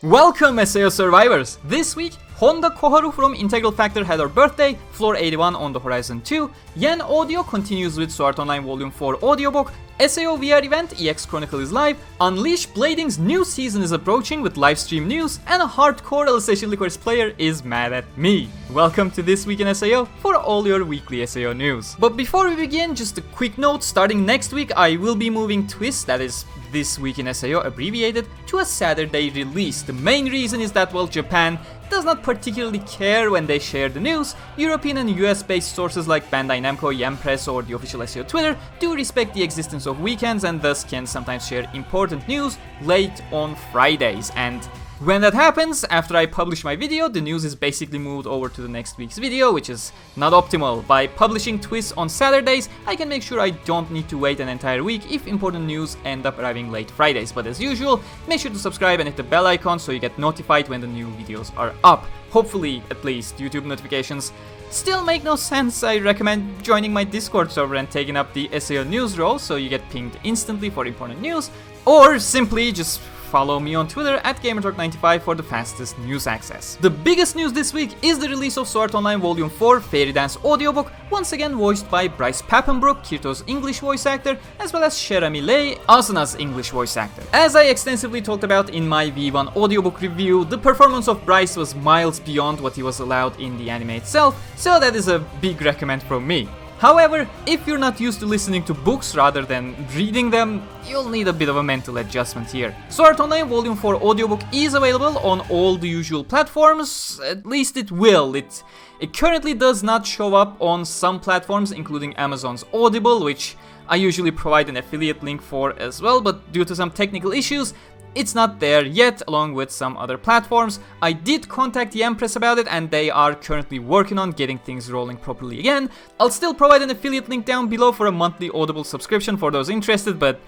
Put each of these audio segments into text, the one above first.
Welcome SAO survivors! This week, Honda Koharu from Integral Factor had her birthday, Floor 81 on the Horizon 2, Yen Audio continues with Sword Art Online Volume 4 audiobook, SAO VR Event EX-Chronicle is live, Unleash Blading's new season is approaching with livestream news, and a hardcore Alicization Lycoris player is mad at me. Welcome to This Week in SAO for all your weekly SAO news. But before we begin, just a quick note, starting next week I will be moving Twist, that is This Week in SAO abbreviated, to a Saturday release. The main reason is that, well, Japan does not particularly care when they share the news. European and US based sources like Bandai Namco, Yampress or the official SAO Twitter do respect the existence of weekends and thus can sometimes share important news late on Fridays. And when that happens, after I publish my video, the news is basically moved over to the next week's video, which is not optimal. By publishing twists on Saturdays, I can make sure I don't need to wait an entire week if important news end up arriving late Fridays. But as usual, make sure to subscribe and hit the bell icon so you get notified when the new videos are up. Hopefully, at least, YouTube notifications still make no sense. I recommend joining my Discord server and taking up the SAO news role so you get pinged instantly for important news, or simply just follow me on Twitter at Gamerturk95 for the fastest news access. The biggest news this week is the release of Sword Art Online Volume 4 Fairy Dance Audiobook, once again voiced by Bryce Papenbrook, Kirito's English voice actor, as well as Cherami Lei, Asuna's English voice actor. As I extensively talked about in my V1 audiobook review, the performance of Bryce was miles beyond what he was allowed in the anime itself, so that is a big recommend from me. However, if you're not used to listening to books rather than reading them, you'll need a bit of a mental adjustment here. Sword Art Online Volume 4 audiobook is available on all the usual platforms, at least it will. It currently does not show up on some platforms, including Amazon's Audible, which I usually provide an affiliate link for as well, but due to some technical issues, it's not there yet, along with some other platforms. I did contact Yampress about it and they are currently working on getting things rolling properly again. I'll still provide an affiliate link down below for a monthly Audible subscription for those interested, but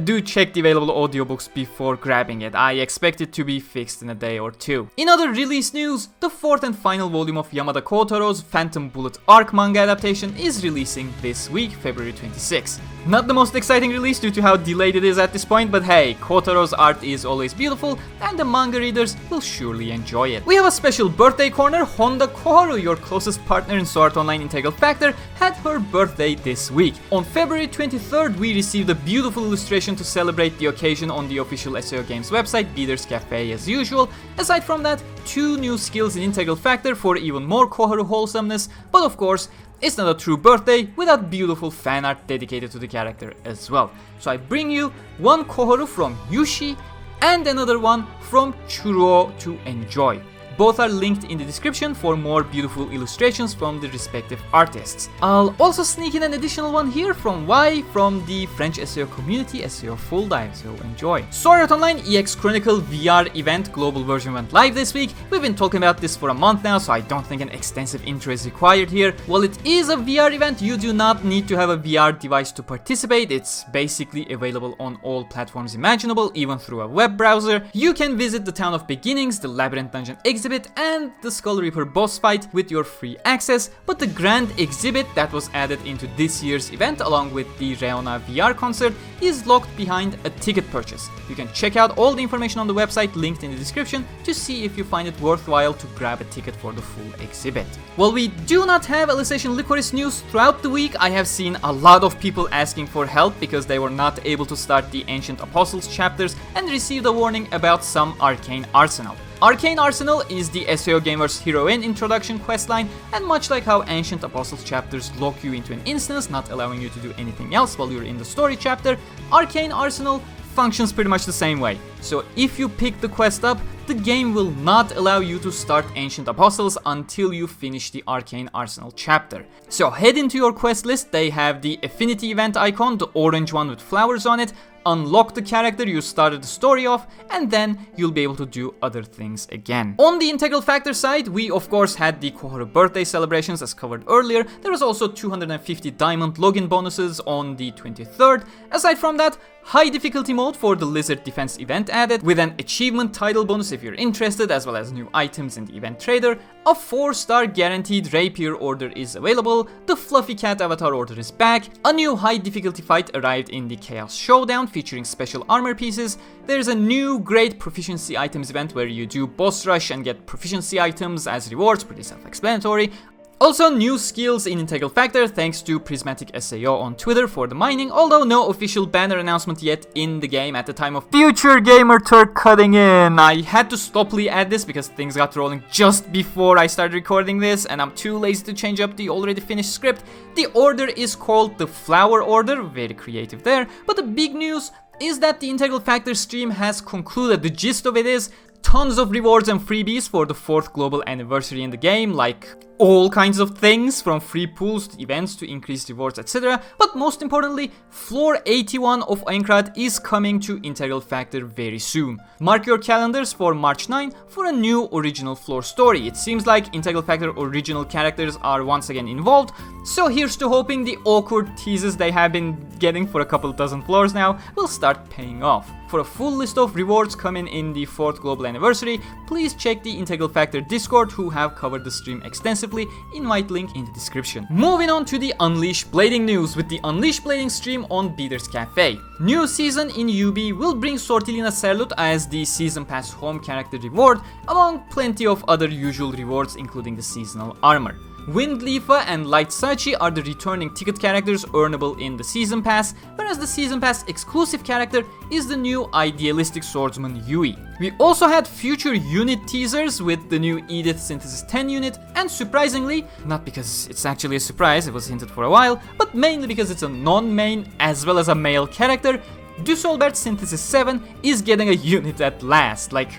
do check the available audiobooks before grabbing it. I expect it to be fixed in a day or two. In other release news, the fourth and final volume of Yamada Kotaro's Phantom Bullet Arc manga adaptation is releasing this week, February 26. Not the most exciting release due to how delayed it is at this point, but hey, Kotaro's art is always beautiful and the manga readers will surely enjoy it. We have a special birthday corner. Honda Koharu, your closest partner in Sword Art Online Integral Factor, had her birthday this week. On February 23rd, we received a beautiful illustration to celebrate the occasion on the official SAO Games website, Beater's Cafe as usual. Aside from that, 2 new skills in Integral Factor for even more Koharu wholesomeness, but of course, it's not a true birthday without beautiful fan art dedicated to the character as well. So I bring you one Koharu from Yushi and another one from Churo to enjoy. Both are linked in the description for more beautiful illustrations from the respective artists. I'll also sneak in an additional one here from Y from the French SAO community, SAO Full Dive, so enjoy. Sword Art Online EX-Chronicle VR Event Global version went live this week. We've been talking about this for a month now, so I don't think an extensive intro is required here. While it is a VR event, you do not need to have a VR device to participate. It's basically available on all platforms imaginable, even through a web browser. You can visit the Town of Beginnings, the Labyrinth Dungeon exhibit, and the Skull Reaper boss fight with your free access, but the grand exhibit that was added into this year's event along with the Reona VR concert is locked behind a ticket purchase. You can check out all the information on the website linked in the description to see if you find it worthwhile to grab a ticket for the full exhibit. While we do not have Alicization Lycoris news throughout the week, I have seen a lot of people asking for help because they were not able to start the Ancient Apostles chapters and received a warning about some Arcane Arsenal. Arcane Arsenal is the SAO Gamer's Heroine introduction questline, and much like how Ancient Apostles chapters lock you into an instance, not allowing you to do anything else while you're in the story chapter, Arcane Arsenal functions pretty much the same way. So if you pick the quest up, the game will not allow you to start Ancient Apostles until you finish the Arcane Arsenal chapter. So head into your quest list, they have the Affinity event icon, the orange one with flowers on it, unlock the character you started the story off, and then you'll be able to do other things again. On the Integral Factor side, we of course had the Koharu birthday celebrations as covered earlier. There was also 250 diamond login bonuses on the 23rd. Aside from that, high difficulty mode for the Lizard Defense event added, with an achievement title bonus if you're interested, as well as new items in the event trader. A 4-star guaranteed rapier order is available, the Fluffy Cat avatar order is back, a new high difficulty fight arrived in the Chaos Showdown featuring special armor pieces, there's a new great proficiency items event where you do boss rush and get proficiency items as rewards, pretty self-explanatory. Also, new skills in Integral Factor thanks to Prismatic SAO on Twitter for the mining, although no official banner announcement yet in the game at the time of future Gamerturk cutting in. I had to stoply add this because things got rolling just before I started recording this and I'm too lazy to change up the already finished script. The order is called the Flower Order, very creative there, but the big news is that the Integral Factor stream has concluded. The gist of it is tons of rewards and freebies for the 4th global anniversary in the game, like all kinds of things from free pools to events to increased rewards, etc. But most importantly, Floor 81 of Aincrad is coming to Integral Factor very soon. Mark your calendars for March 9 for a new original Floor story. It seems like Integral Factor original characters are once again involved, so here's to hoping the awkward teases they have been getting for a couple dozen floors now will start paying off. For a full list of rewards coming in the 4th global anniversary, please check the Integral Factor Discord, who have covered the stream extensively. Invite link in the description. Moving on to the Unleash Blading news with the Unleash Blading stream on Beater's Cafe. New season in UB will bring Sortilina Serlut as the Season Pass home character reward, among plenty of other usual rewards including the seasonal armor. Wind Leafa and Light Sachi are the returning ticket characters earnable in the Season Pass, whereas the Season Pass exclusive character is the new idealistic swordsman Yui. We also had future unit teasers with the new Edith Synthesis 10 unit, and surprisingly, not because it's actually a surprise, it was hinted for a while, but mainly because it's a non-main as well as a male character, Düsselbert Synthesis 7 is getting a unit at last. Like,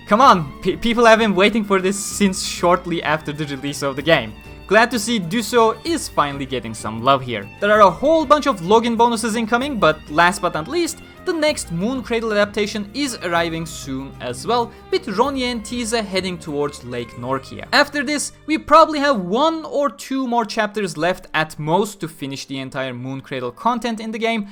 come on, people have been waiting for this since shortly after the release of the game. Glad to see Duso is finally getting some love here. There are a whole bunch of login bonuses incoming, but last but not least, the next Moon Cradle adaptation is arriving soon as well, with Ronye and Tiza heading towards Lake Norkia. After this, we probably have 1 or 2 more chapters left at most to finish the entire Moon Cradle content in the game,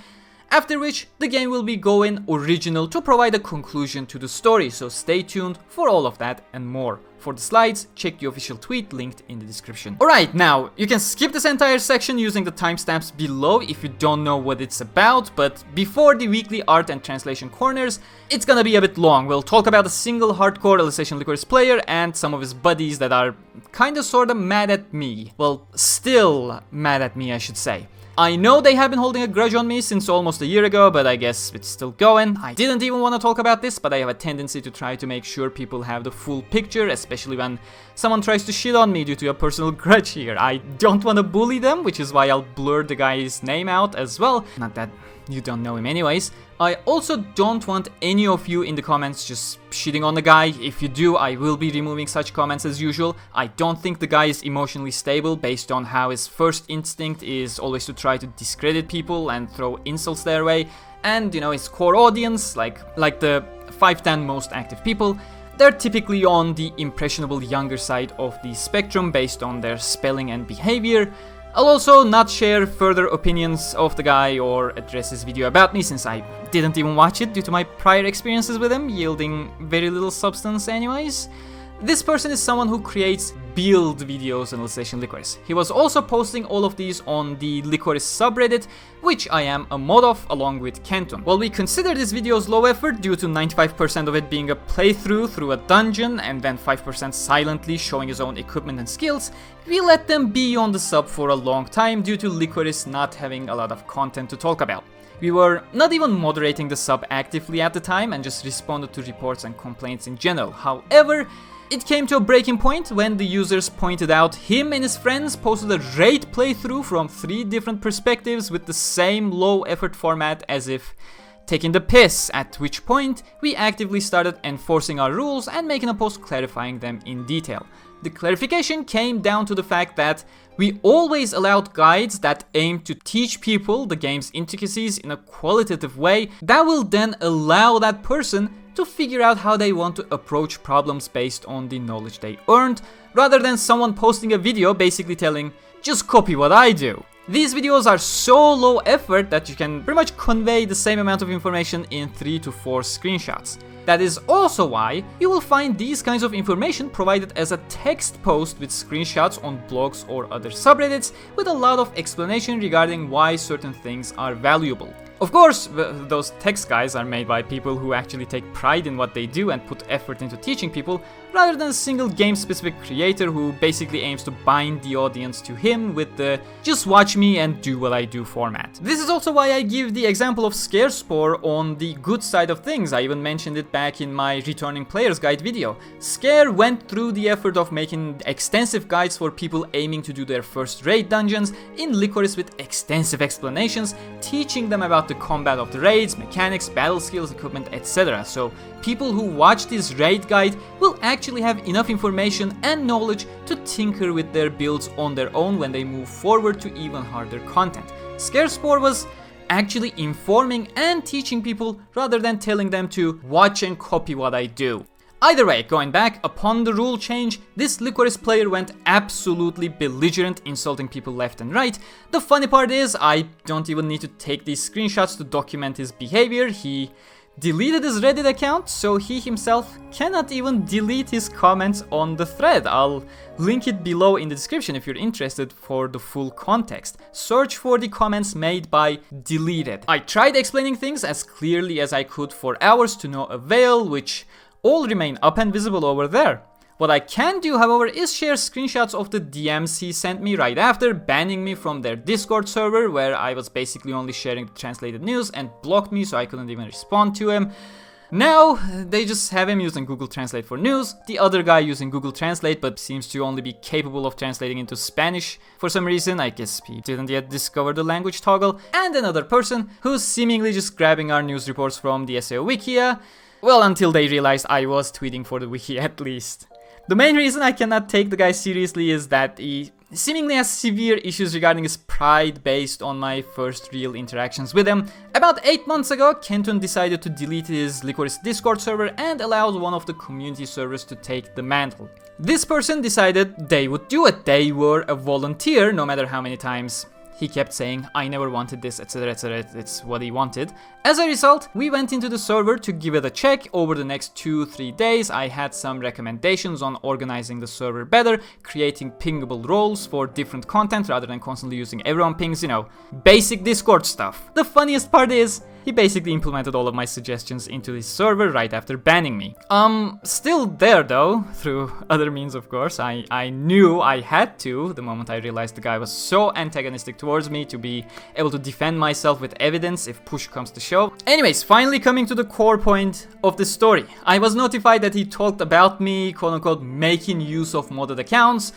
after which the game will be going original to provide a conclusion to the story, so stay tuned for all of that and more. For the slides, check the official tweet linked in the description. Alright, now, you can skip this entire section using the timestamps below if you don't know what it's about, but before the weekly art and translation corners, it's gonna be a bit long. We'll talk about a single hardcore Alicization Lycoris player and some of his buddies that are kinda sorta mad at me. Well, still mad at me, I should say. I know they have been holding a grudge on me since almost a year ago, but I guess it's still going. I didn't even want to talk about this, but I have a tendency to try to make sure people have the full picture, especially when someone tries to shit on me due to a personal grudge here. I don't want to bully them, which is why I'll blur the guy's name out as well. Not that you don't know him anyways. I also don't want any of you in the comments just shitting on the guy. If you do, I will be removing such comments as usual. I don't think the guy is emotionally stable based on how his first instinct is always to try to discredit people and throw insults their way. And, you know, his core audience, like the 5-10 most active people, they're typically on the impressionable younger side of the spectrum based on their spelling and behavior. I'll also not share further opinions of the guy or address his video about me, since I didn't even watch it due to my prior experiences with him, yielding very little substance anyways. This person is someone who creates build videos on Alicization Lycoris. He was also posting all of these on the Lycoris subreddit, which I am a mod of along with Kenton. While we consider these videos low effort due to 95% of it being a playthrough through a dungeon and then 5% silently showing his own equipment and skills, we let them be on the sub for a long time due to Lycoris not having a lot of content to talk about. We were not even moderating the sub actively at the time and just responded to reports and complaints in general. However, it came to a breaking point when the users pointed out him and his friends posted a raid playthrough from 3 different perspectives with the same low effort format as if taking the piss, at which point we actively started enforcing our rules and making a post clarifying them in detail. The clarification came down to the fact that we always allowed guides that aim to teach people the game's intricacies in a qualitative way that will then allow that person to figure out how they want to approach problems based on the knowledge they earned, rather than someone posting a video basically telling, just copy what I do. These videos are so low effort that you can pretty much convey the same amount of information in 3 to 4 screenshots. That is also why you will find these kinds of information provided as a text post with screenshots on blogs or other subreddits with a lot of explanation regarding why certain things are valuable. Of course, those text guides are made by people who actually take pride in what they do and put effort into teaching people, rather than a single game-specific creator who basically aims to bind the audience to him with the just watch me and do what I do format. This is also why I give the example of Scare Spore on the good side of things. I even mentioned it back in my Returning Players Guide video. Scare went through the effort of making extensive guides for people aiming to do their first raid dungeons in Lycoris with extensive explanations, teaching them about the combat of the raids, mechanics, battle skills, equipment, etc. So people who watch this raid guide will actually have enough information and knowledge to tinker with their builds on their own when they move forward to even harder content. Scare Spore was actually informing and teaching people rather than telling them to watch and copy what I do. Either way, going back, upon the rule change, this Lycoris player went absolutely belligerent, insulting people left and right. The funny part is, I don't even need to take these screenshots to document his behavior. He deleted his Reddit account, so he himself cannot even delete his comments on the thread. I'll link it below in the description if you're interested for the full context. Search for the comments made by deleted. I tried explaining things as clearly as I could for hours to no avail, which all remain up and visible over there. What I can do, however, is share screenshots of the DMs he sent me right after, banning me from their Discord server, where I was basically only sharing the translated news, and blocked me so I couldn't even respond to him. Now, they just have him using Google Translate for news, the other guy using Google Translate but seems to only be capable of translating into Spanish for some reason. I guess he didn't yet discover the language toggle, and another person who's seemingly just grabbing our news reports from the SAO Wikia. Well, until they realized I was tweeting for the wiki at least. The main reason I cannot take the guy seriously is that he seemingly has severe issues regarding his pride based on my first real interactions with him. About 8 months ago, Kenton decided to delete his Lycoris Discord server and allowed one of the community servers to take the mantle. This person decided they would do it. They were a volunteer, no matter how many times he kept saying, I never wanted this, etc, etc, it's what he wanted. As a result, we went into the server to give it a check. Over the next 2-3 days, I had some recommendations on organizing the server better, creating pingable roles for different content rather than constantly using everyone pings, you know, basic Discord stuff. The funniest part is, he basically implemented all of my suggestions into his server right after banning me. Still there though, through other means of course. I knew I had to, the moment I realized the guy was so antagonistic towards me, to be able to defend myself with evidence if push comes to shove. Anyways, finally coming to the core point of the story. I was notified that he talked about me, quote unquote, making use of modded accounts.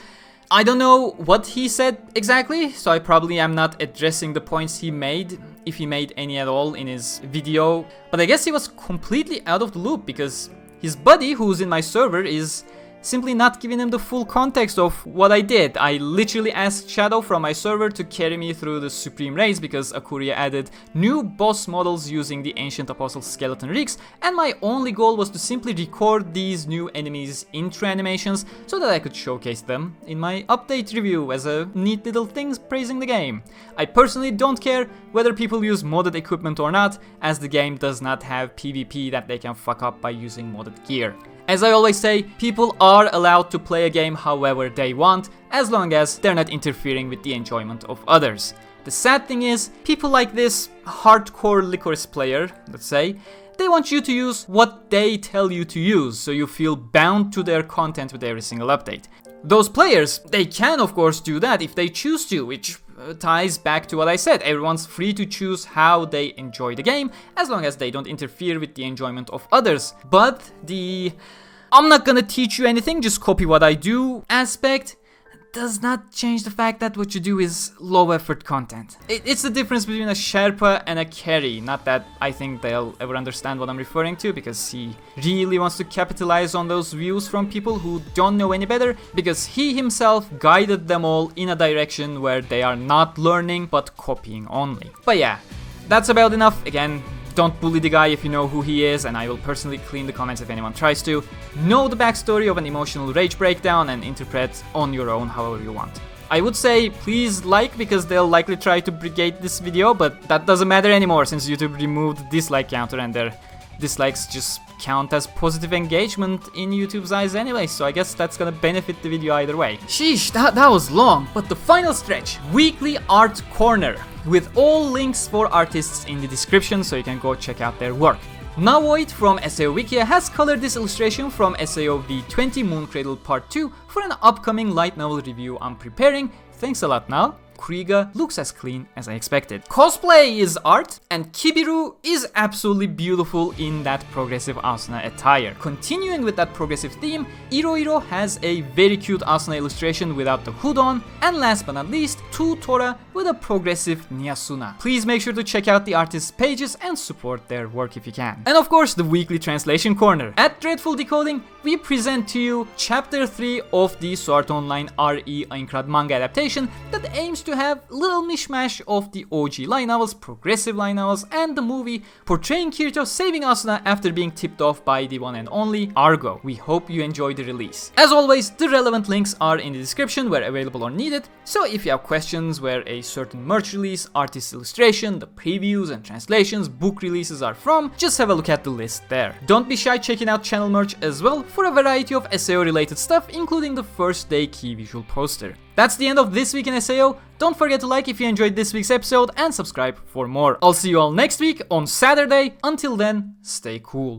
I don't know what he said exactly, so I probably am not addressing the points he made, if he made any at all in his video. But I guess he was completely out of the loop because his buddy who's in my server is simply not giving him the full context of what I did. I literally asked Shadow from my server to carry me through the Supreme Raids because Akuria added new boss models using the Ancient Apostle Skeleton Rigs, and my only goal was to simply record these new enemies' intro animations so that I could showcase them in my update review as a neat little thing praising the game. I personally don't care whether people use modded equipment or not, as the game does not have PvP that they can fuck up by using modded gear. As I always say, people are allowed to play a game however they want, as long as they're not interfering with the enjoyment of others. The sad thing is, people like this hardcore Lycoris player, let's say, they want you to use what they tell you to use, so you feel bound to their content with every single update. Those players, they can of course do that if they choose to, which ties back to what I said. Everyone's free to choose how they enjoy the game, as long as they don't interfere with the enjoyment of others. But the I'm not gonna teach you anything, just copy what I do aspect does not change the fact that what you do is low effort content. It's the difference between a Sherpa and a carry. Not that I think they'll ever understand what I'm referring to, because he really wants to capitalize on those views from people who don't know any better, because he himself guided them all in a direction where they are not learning but copying only. But yeah, that's about enough. Again, don't bully the guy if you know who he is, and I will personally clean the comments if anyone tries to. Know the backstory of an emotional rage breakdown and interpret on your own however you want. I would say please like, because they'll likely try to brigade this video, but that doesn't matter anymore since YouTube removed the dislike counter and their dislikes just count as positive engagement in YouTube's eyes anyway, so I guess that's gonna benefit the video either way. Sheesh, that was long, but the final stretch, Weekly Art Corner, with all links for artists in the description so you can go check out their work. Nawoid from SAO Wikia has colored this illustration from SAO V20 Moon Cradle Part 2 for an upcoming light novel review I'm preparing. Thanks a lot, Now. Kriga looks as clean as I expected. Cosplay is art, and Kibiru is absolutely beautiful in that progressive Asuna attire. Continuing with that progressive theme, Iroiro has a very cute Asuna illustration without the hood on, and last but not least, 2 Tora with a progressive Nyasuna. Please make sure to check out the artists' pages and support their work if you can. And of course, the weekly translation corner. At Dreadful Decoding, we present to you Chapter 3 of the Sword Online RE Aincrad manga adaptation that aims to have a little mishmash of the OG light novels, progressive light novels, and the movie portraying Kirito saving Asuna after being tipped off by the one and only Argo. We hope you enjoy the release. As always, the relevant links are in the description where available or needed, so if you have questions where a certain merch release, artist illustration, the previews and translations, book releases are from, just have a look at the list there. Don't be shy checking out channel merch as well for a variety of SAO related stuff, including the first day key visual poster. That's the end of this week in SAO. Don't forget to like if you enjoyed this week's episode and subscribe for more. I'll see you all next week on Saturday. Until then, stay cool.